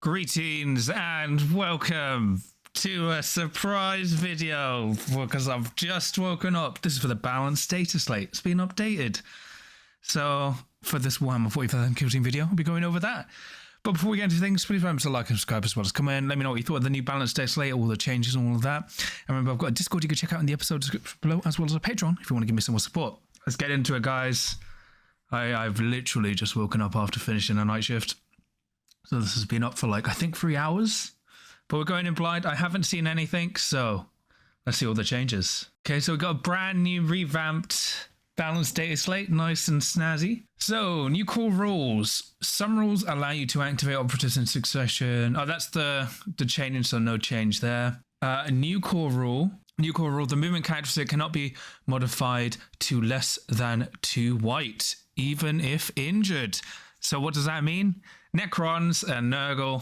Greetings and welcome to a surprise video because I've just woken up. This is for the Balance Dataslate. It's been updated. So for this Warhammer 40,000 kill team video, I'll be going over that. But before we get into things, please remember to like and subscribe as well as comment. Let me know what you thought of the new Balance Dataslate, all the changes and all of that. And remember, I've got a Discord you can check out in the episode description below, as well as a Patreon if you want to give me some more support. Let's get into it, guys. I've literally just woken up after finishing a night shift. So this has been up for like, I think 3 hours. But we're going in blind. I haven't seen anything, so let's see all the changes. Okay, so we've got a brand new revamped Balance Dataslate, nice and snazzy. So, new core rules. Some rules allow you to activate operatives in succession. Oh, that's the changing, so no change there. A new core rule. New core rule, the movement characteristic cannot be modified to less than 2 white, even if injured. So what does that mean? Necrons and Nurgle,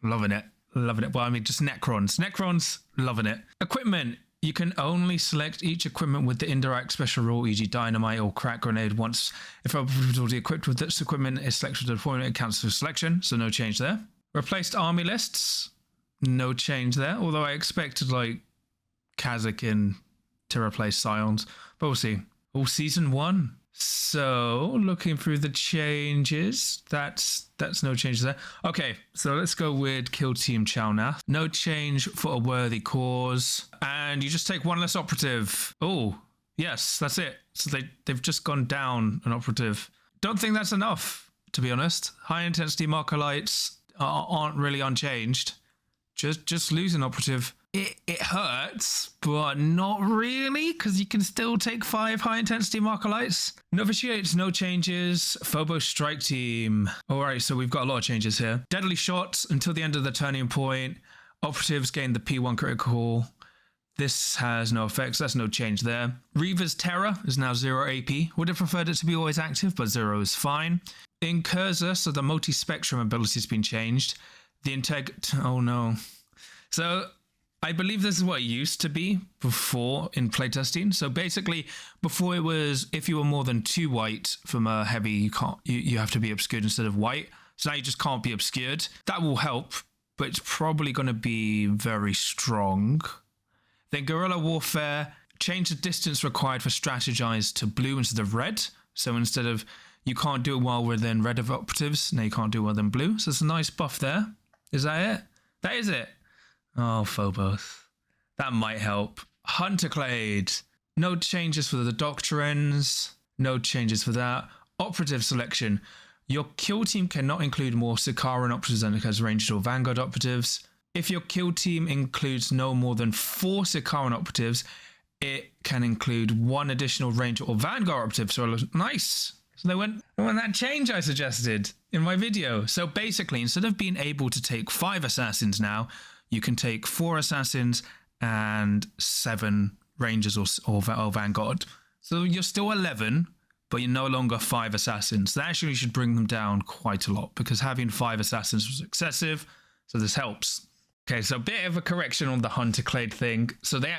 loving it. Loving it. Well, I mean, just Necrons. Necrons, loving it. Equipment. You can only select each equipment with the indirect special rule, e.g. dynamite or crack grenade once. If operative is already equipped with this equipment is selected for deployment, it counts as selection, so no change there. Replaced army lists, no change there, although I expected like Kazakin to replace Scions, but we'll see. All season 1. So, looking through the changes, that's no change there. Okay, so let's go with Kill Team Chalnath. No change for a worthy cause. And you just take 1 less operative. Oh, yes, that's it. So they've just gone down an operative. Don't think that's enough, to be honest. High intensity marker lights aren't really unchanged. Just lose an operative. It hurts, but not really, because you can still take 5 high-intensity marker lights. Novitiates, no changes. Phobos Strike Team. All right, so we've got a lot of changes here. Deadly shots until the end of the turning point. Operatives gain the P1 critical. This has no effects. That's no change there. Reaver's Terror is now 0 AP. Would have preferred it to be always active, but 0 is fine. Incursa, so the multi-spectrum ability has been changed. The oh no. So I believe this is what it used to be before in playtesting. So basically, before it was if you were more than 2 white from a heavy, you have to be obscured instead of white. So now you just can't be obscured. That will help, but it's probably going to be very strong. Then guerrilla warfare, change the distance required for strategize to blue instead of red. So instead of you can't do it while within red of operatives, now you can't do it while within blue. So it's a nice buff there. Is that it? That is it. Oh, Phobos. That might help. Hunter Clade. No changes for the doctrines. No changes for that. Operative selection. Your kill team cannot include more Sikaran operatives than it has ranged or Vanguard operatives. If your kill team includes no more than 4 Sikaran operatives, it can include 1 additional Ranger or Vanguard operative. So nice. So they went that change I suggested in my video. So basically, instead of being able to take 5 assassins now, you can take 4 assassins and 7 rangers or Vanguard. So you're still 11, but you're no longer 5 assassins. That actually should bring them down quite a lot because having 5 assassins was excessive. So this helps. Okay, so a bit of a correction on the Hunter Clade thing. So they've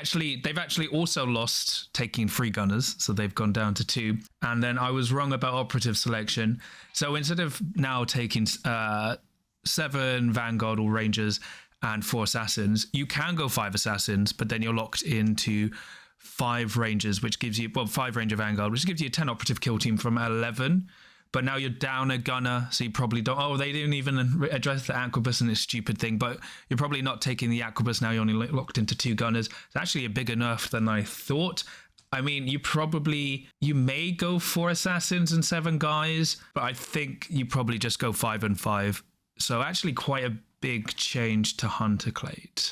actually also lost taking 3 gunners. So they've gone down to 2. And then I was wrong about operative selection. So instead of now taking 7 Vanguard or Rangers and 4 assassins, you can go 5 assassins, but then you're locked into 5 Rangers, which gives you, 5 Ranger Vanguard, which gives you a 10 operative kill team from 11. But now you're down a gunner, so you probably don't... Oh, they didn't even address the Aquabus and this stupid thing, but you're probably not taking the Aquabus now. You're only locked into 2 gunners. It's actually a bigger nerf than I thought. I mean, you may go 4 assassins and 7 guys, but I think you probably just go 5 and 5. So actually quite a big change to Hunter Clade.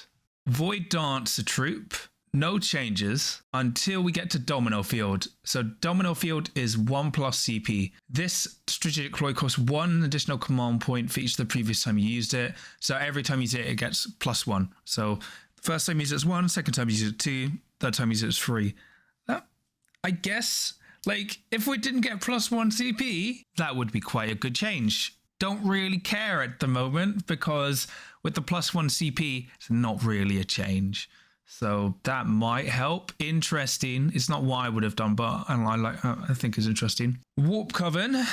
Void Dancer Troupe. No changes until we get to Domino Field. So Domino Field is 1 plus CP. This strategic ploy costs 1 additional command point for each of the previous time you used it. So every time you use it, it gets +1. So the first time you use it, it's 1, second time you use it, 2, third time you use it, it's 3. I guess, like, if we didn't get +1 CP, that would be quite a good change. Don't really care at the moment because with the +1 CP, it's not really a change. So that might help. Interesting. It's not what I would have done, but I think it's interesting. Warp Coven.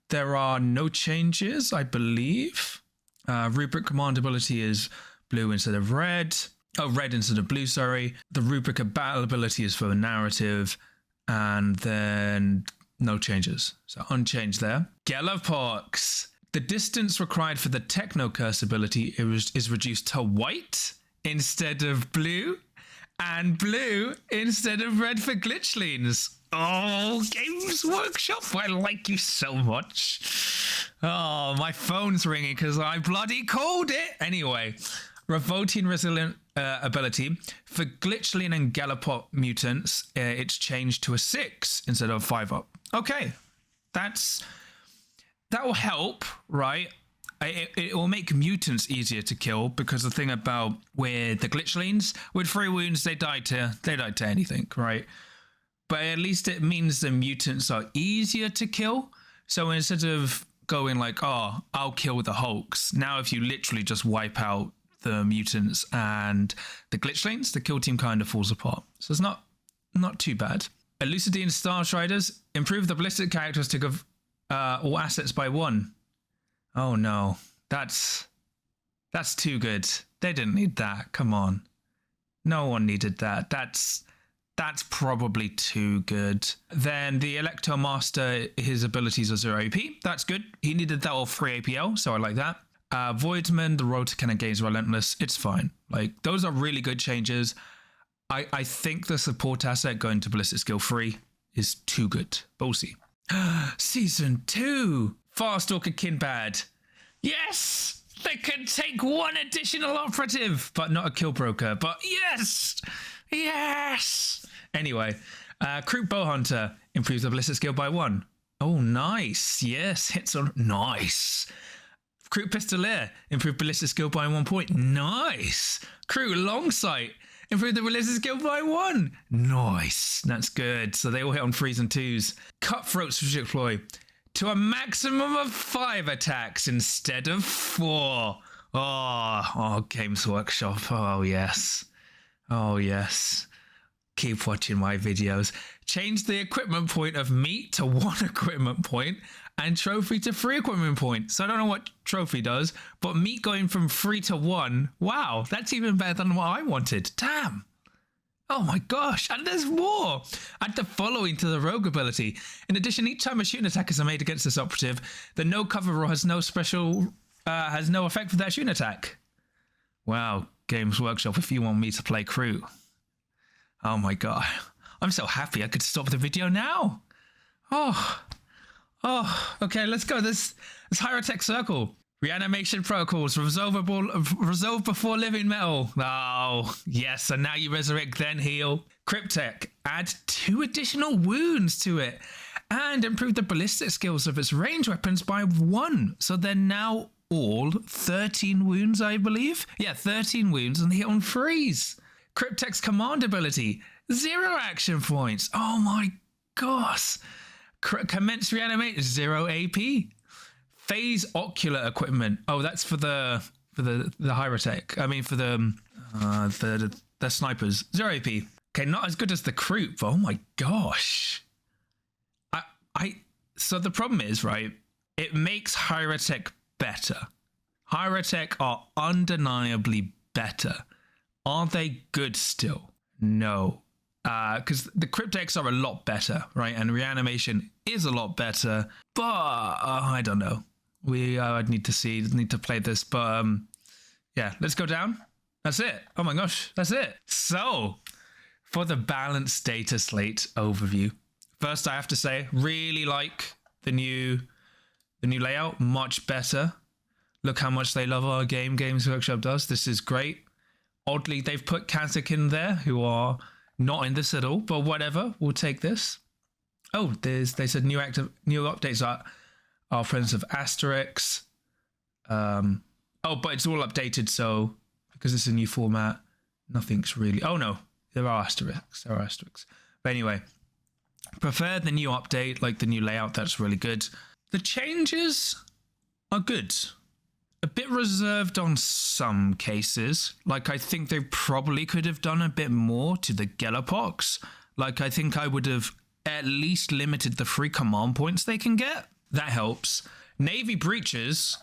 There are no changes, I believe. Rubric command ability is blue instead of red. Oh, red instead of blue, sorry. The rubric of battle ability is for narrative. And then no changes. So unchanged there. Gellerpox. The distance required for the Techno Curse ability is reduced to white instead of blue. And blue instead of red for glitchlings. Oh, Games Workshop, I like you so much. Oh, my phone's ringing because I bloody called it. Anyway, Revolting Resilient ability. For Glitchling and Gellerpox mutants, it's changed to a 6 instead of 5 up. Okay, that will help, right? It will make mutants easier to kill because the thing about with the glitchlings, with 3 wounds, they die to anything, right? But at least it means the mutants are easier to kill. So instead of going like, oh, I'll kill the Hulks, now if you literally just wipe out the mutants and the glitchlings, the kill team kind of falls apart. So it's not too bad. Elucidine Starstriders, improve the ballistic characteristic of all assets by 1. Oh no, that's too good. They didn't need that. Come on. No one needed that. That's probably too good. Then the Electomaster, his abilities are 0 AP. That's good. He needed that or 3 APL, so I like that. Voidsman, the road to Cannon Gaze Relentless, it's fine. Like, those are really good changes. I think the support asset going to Ballistic Skill 3 is too good, but we'll see. Season 2, Farstalker Kinbad. Yes! They can take 1 additional operative, but not a kill broker. But yes! Yes! Anyway, Troupe Bowhunter improves the ballistic skill by 1. Oh, nice. Yes, hits on. Nice. Troupe Pistolier improved ballistic skill by 1 point. Nice. Troupe Longsight improved the ballistic skill by 1. Nice. That's good. So they all hit on 3s and 2s. Cutthroat Strategic Deploy to a maximum of 5 attacks instead of 4. Oh, Games Workshop. Oh, yes. Oh, yes. Keep watching my videos. Change the equipment point of meat to 1 equipment point and trophy to 3 equipment points. So I don't know what trophy does, but meat going from 3 to 1. Wow, that's even better than what I wanted. Damn. Oh my gosh, and there's more. Add the following to the rogue ability. In addition, each time a shooting attack is made against this operative, the no cover roll has no effect for that shooting attack. Wow, Games Workshop, if you want me to play crew. Oh my god, I'm so happy I could stop the video now. Oh, okay, let's go. This Hierotek Circle. Reanimation protocols, resolve before living metal. Oh, yes, and now you resurrect, then heal. Cryptek, add 2 additional wounds to it and improve the ballistic skills of its range weapons by 1. So they're now all 13 wounds, I believe. Yeah, 13 wounds and hit on 3s. Cryptek's command ability, 0 action points. Oh my gosh. Commence reanimate, 0 AP. Phase ocular equipment. Oh, that's for the Hierotek. I mean, for the snipers. 0 AP. Okay, not as good as the Troupe. Oh my gosh. So the problem is, right? It makes Hierotek better. Hierotek are undeniably better. Are they good still? No. Because the Crypteks are a lot better, right? And reanimation is a lot better. But I don't know. I'd need to play this. But yeah, let's go down. That's it. Oh my gosh, that's it. So for the Balance Dataslate overview, first I have to say, really like the new layout. Much better. Look how much they love our game. Games Workshop does. This is great. Oddly, they've put Kazakh in there, who are not in this at all, but whatever, we'll take this. Oh, they said new updates are friends of Asterix. But it's all updated, so because it's a new format, nothing's really. Oh no, there are Asterix. But anyway, prefer the new update, like the new layout. That's really good. The changes are good. A bit reserved on some cases. Like, I think they probably could have done a bit more to the Gellerpox. Like, I think I would have at least limited the 3 command points they can get. That helps. Navy breaches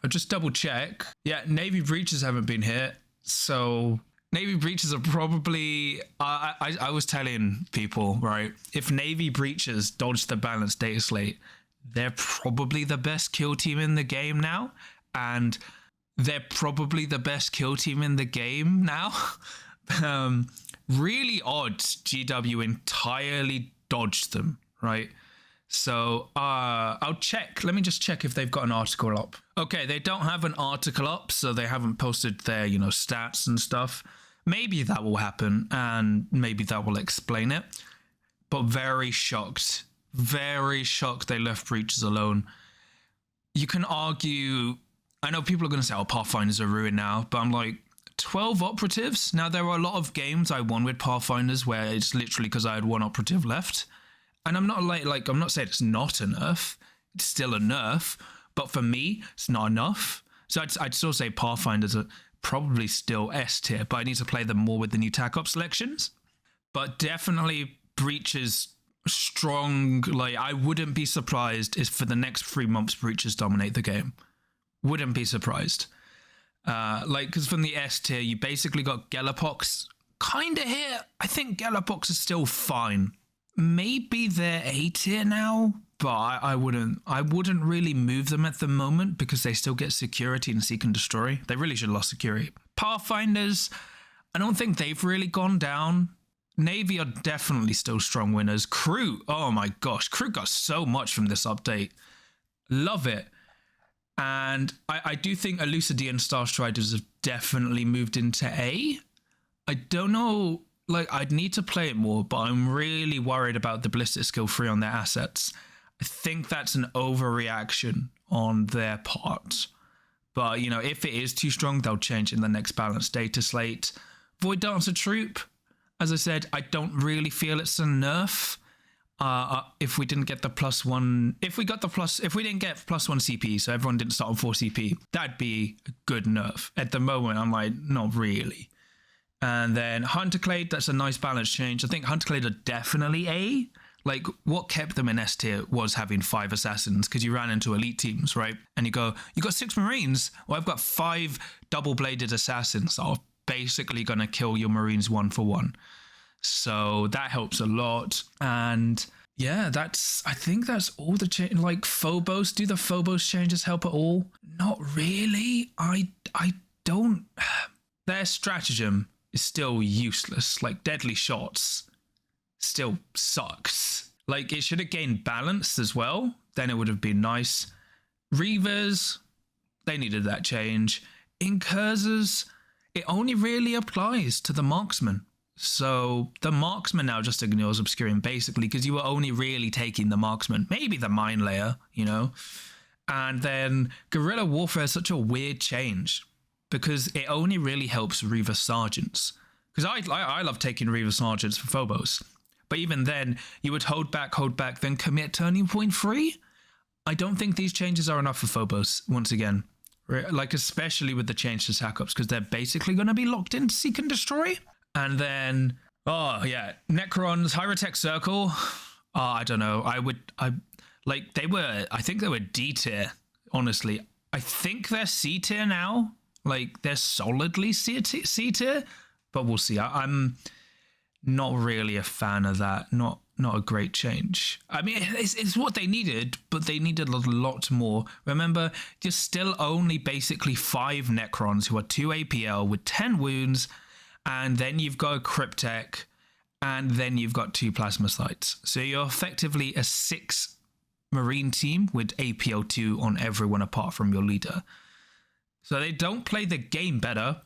I'll just double check. Yeah, Navy breaches haven't been hit. So Navy breaches are probably, I was telling people, right, if Navy breaches dodge the Balance Dataslate, they're probably the best kill team in the game now. And they're probably the best kill team in the game now. Really odd GW entirely dodged them, right? So I'll check. Let me just check if they've got an article up. Okay, they don't have an article up, so they haven't posted their, stats and stuff. Maybe that will happen, and maybe that will explain it. But very shocked they left breaches alone. You can argue, I know people are going to say, oh, Pathfinders are ruined now, but I'm like, 12 operatives? Now, there are a lot of games I won with Pathfinders where it's literally because I had one operative left. And I'm not like I'm not saying it's not a nerf. It's still a nerf. But for me, it's not enough. So I'd still say Pathfinders are probably still S tier, but I need to play them more with the new TAC-Op selections. But definitely breaches strong. Like, I wouldn't be surprised if for the next 3 months breaches dominate the game. Wouldn't be surprised. Because from the S tier, you basically got Gellerpox kind of here. I think Gellerpox is still fine. Maybe they're A tier now, but I wouldn't really move them at the moment because they still get security and seek and destroy. They really should have lost security. Pathfinders, I don't think they've really gone down. Navy are definitely still strong winners. Crew, oh my gosh, Crew got so much from this update. Love it. And I do think Elucidity and Starstriders have definitely moved into A. I don't know, I'd need to play it more, but I'm really worried about the Ballistic Skill 3 on their assets. I think that's an overreaction on their part. But, if it is too strong, they'll change in the next Balance Dataslate. Void Dancer Troupe, as I said, I don't really feel it's a nerf. If we didn't get the +1, if we didn't get +1 CP, so everyone didn't start on 4 CP, that'd be a good nerf. At the moment, I'm like, not really. And then Hunter Clade, that's a nice balance change. I think Hunter Clade are definitely A. What kept them in S tier was having 5 assassins, because you ran into elite teams, right? And you got 6 Marines. Well, I've got 5 double-bladed assassins that are basically going to kill your Marines 1 for 1. So that helps a lot. And yeah, I think that's all the change. Phobos, do the Phobos changes help at all? Not really. I don't. Their stratagem is still useless. Deadly shots still sucks. It should have gained balance as well. Then it would have been nice. Reavers, they needed that change. Incursors, it only really applies to the marksman. So the marksman now just ignores obscuring basically because you were only really taking the marksman, maybe the mine layer, And then guerrilla warfare is such a weird change because it only really helps Reaver Sergeants. Because I love taking Reaver Sergeants for Phobos. But even then, you would hold back, then commit turning point 3. I don't think these changes are enough for Phobos, once again. Especially with the change to TAC-Ops, because they're basically going to be locked into Seek and Destroy. And then, Necrons, Hierotek Circle. I don't know. I think they were D tier, honestly. I think they're C tier now. They're solidly C tier, but we'll see. I'm not really a fan of that. Not a great change. I mean, it's what they needed, but they needed a lot more. Remember, there's still only basically 5 Necrons who are 2 APL with 10 wounds, and then you've got a Cryptek, and then you've got 2 Plasmacytes. So you're effectively a 6 Marine team with APL 2 on everyone apart from your leader. So they don't play the game better.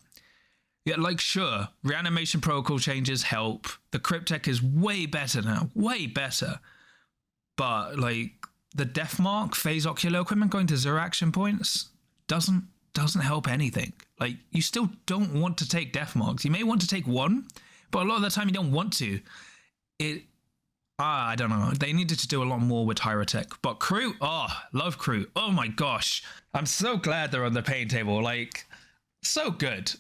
Yeah, sure, reanimation protocol changes help. The Cryptek is way better now, way better. But, the Death Mark, Phase Ocular Equipment going to 0 action points doesn't help anything. You still don't want to take Death Marks. You may want to take 1, but a lot of the time you don't want to. I don't know. They needed to do a lot more with Hierotek. But Crew, love Crew. Oh my gosh. I'm so glad they're on the paint table. So good.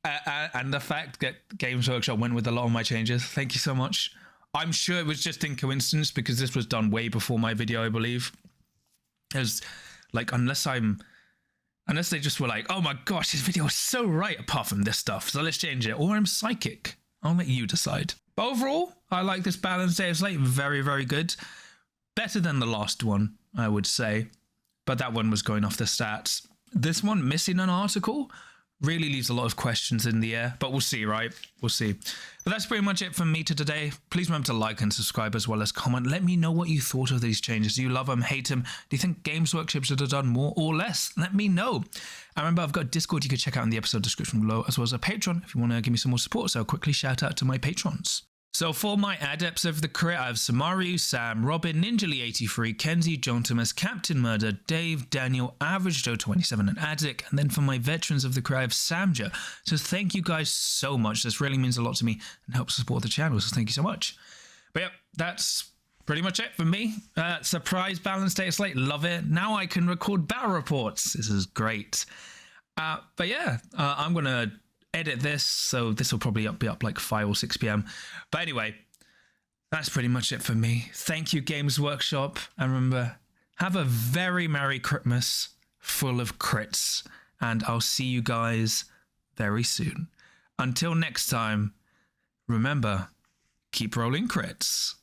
And the fact that Games Workshop went with a lot of my changes. Thank you so much. I'm sure it was just in coincidence because this was done way before my video, I believe. Unless I'm Unless they just were like, oh my gosh, this video is so right apart from this stuff, so let's change it. Or I'm psychic. I'll let you decide. But overall, I like this Balance Dataslate. Very, very good. Better than the last one, I would say. But that one was going off the stats. This one, missing an article, really leaves a lot of questions in the air. But we'll see, right? We'll see. But that's pretty much it from me to today. Please remember to like and subscribe as well as comment. Let me know what you thought of these changes. Do you love them, hate them? Do you think Games Workshop should have done more or less? Let me know. And remember, I've got a Discord you can check out in the episode description below, as well as a Patreon if you want to give me some more support. So I'll quickly shout out to my patrons. So for my adepts of the crit, I have Samaru, Sam, Robin, NinjaLee83, Kenzie, John Thomas, Captain Murder, Dave, Daniel, Average Joe 27, and Addic. And then for my veterans of the crit, I have Samja. So thank you guys so much. This really means a lot to me and helps support the channel. So thank you so much. But yep, that's pretty much it for me. Surprise Balance Dataslate, love it. Now I can record battle reports. This is great. But yeah, I'm going to edit this, so this will probably be up like 5 or 6 p.m. But anyway, that's pretty much it for me. Thank you, Games Workshop. And remember, have a very Merry Christmas full of crits. And I'll see you guys very soon. Until next time, remember, keep rolling crits.